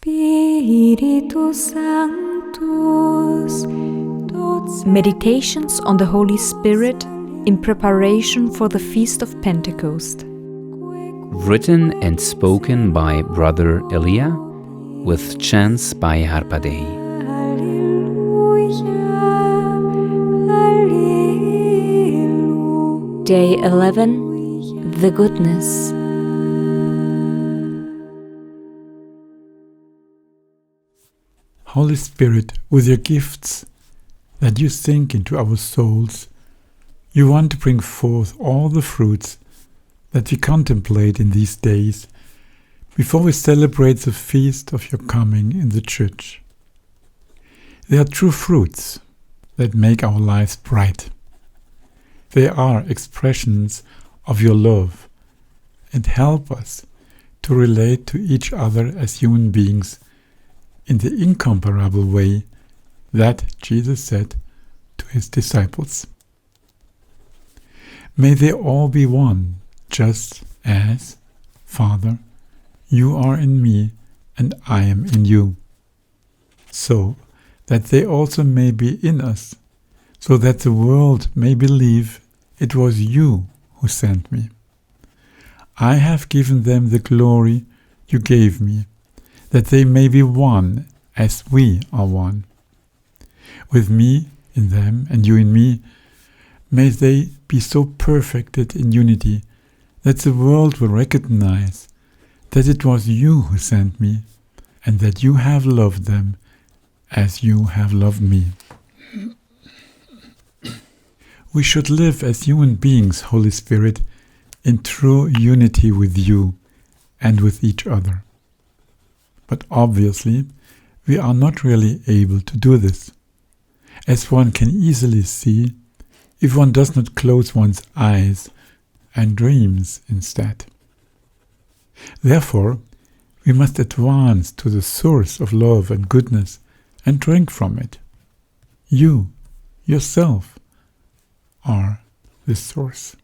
Spiritus Sanctus, Meditations on the Holy Spirit in preparation for the Feast of Pentecost. Written and spoken by Brother Elia, with chants by Harpadei. Day 11. The Goodness. Holy Spirit, with your gifts that you sink into our souls, you want to bring forth all the fruits that we contemplate in these days before we celebrate the feast of your coming in the Church. They are true fruits that make our lives bright. They are expressions of your love and help us to relate to each other as human beings in the incomparable way that Jesus said to his disciples. May they all be one, just as, Father, you are in me and I am in you, so that they also may be in us, so that the world may believe it was you who sent me. I have given them the glory you gave me, that they may be one as we are one. With me in them and you in me, may they be so perfected in unity that the world will recognize that it was you who sent me and that you have loved them as you have loved me. We should live as human beings, Holy Spirit, in true unity with you and with each other. But obviously, we are not really able to do this, as one can easily see if one does not close one's eyes and dreams instead. Therefore, we must advance to the source of love and goodness and drink from it. You, yourself, are this source.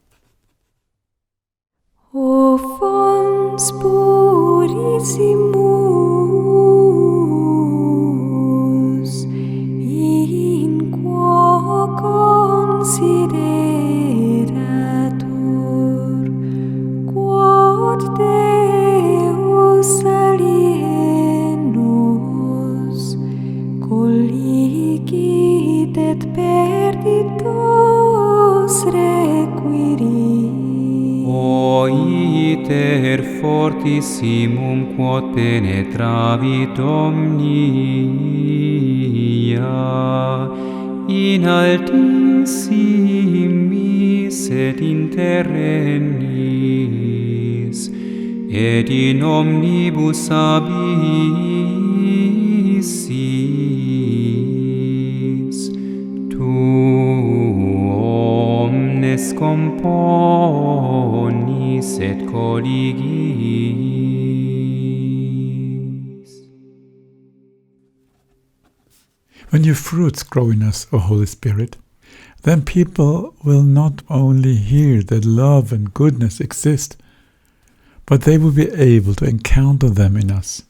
O fons purissimus, in quo consideratur, quod Deus alienus, colligit et perditos requirit. O iter fortissimum quod penetravit omnia, in altissimis et in terrennis, et in omnibus abyssis, tu omnes componis et colligis. When your fruits grow in us, O Holy Spirit, then people will not only hear that love and goodness exist, but they will be able to encounter them in us.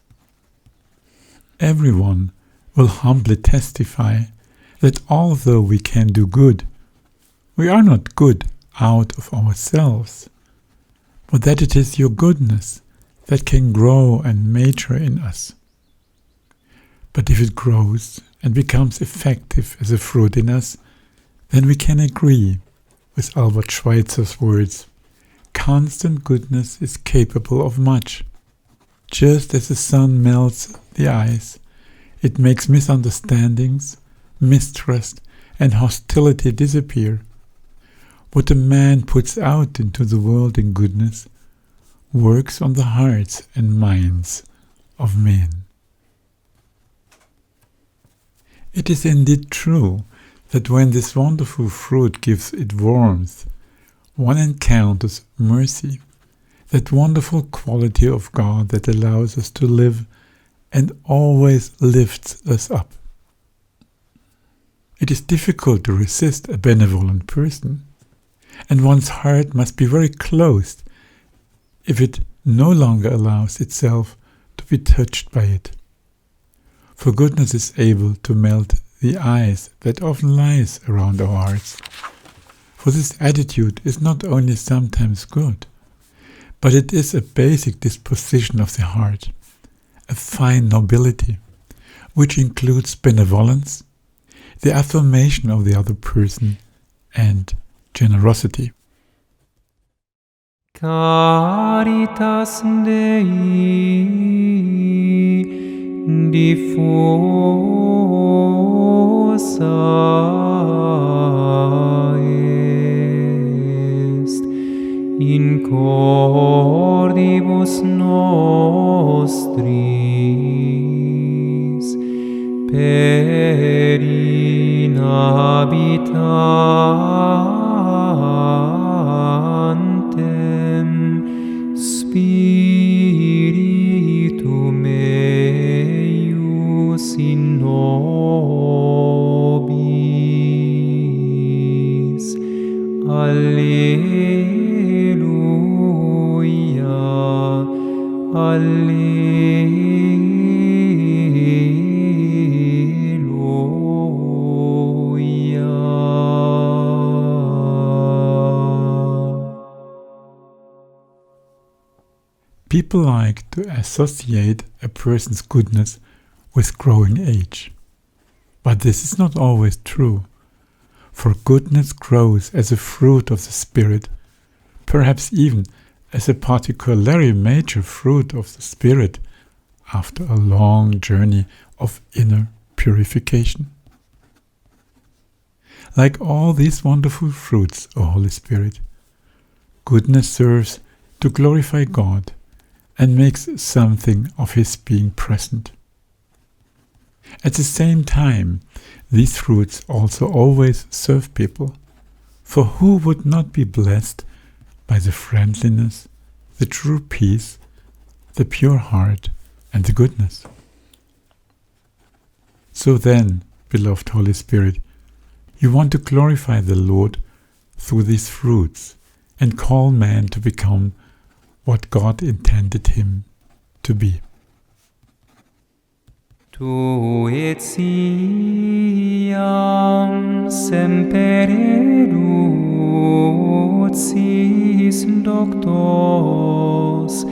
Everyone will humbly testify that although we can do good, we are not good out of ourselves, but that it is your goodness that can grow and mature in us. But if it grows and becomes effective as a fruit in us, then we can agree with Albert Schweitzer's words, constant goodness is capable of much. Just as the sun melts the ice, it makes misunderstandings, mistrust, and hostility disappear. What a man puts out into the world in goodness works on the hearts and minds of men. It is indeed true that when this wonderful fruit gives it warmth, one encounters mercy, that wonderful quality of God that allows us to live and always lifts us up. It is difficult to resist a benevolent person, and one's heart must be very closed if it no longer allows itself to be touched by it. For goodness is able to melt the ice that often lies around our hearts. For this attitude is not only sometimes good, but it is a basic disposition of the heart, a fine nobility, which includes benevolence, the affirmation of the other person, and generosity. Caritas Dei diffusa est in cordibus nostris per inhabitantem Spiritum eius in nobis. Alleluia, Alleluia. People like to associate a person's goodness with growing age. But this is not always true, for goodness grows as a fruit of the Spirit, perhaps even as a particularly major fruit of the Spirit after a long journey of inner purification. Like all these wonderful fruits, O Holy Spirit, goodness serves to glorify God and makes something of His being present. At the same time, these fruits also always serve people, for who would not be blessed by the friendliness, the true peace, the pure heart, and the goodness? So then, beloved Holy Spirit, you want to glorify the Lord through these fruits and call man to become what God intended him to be. Tu et siam semper erucis doctos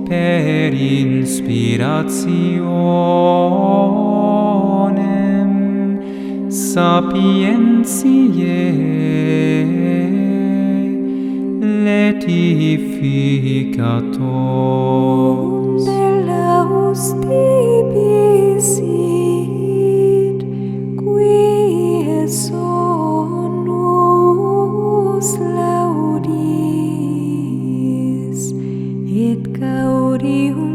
per inspirationem sapientiae letificatos. Deus tibi sit, qui sonus laudis, et gaudium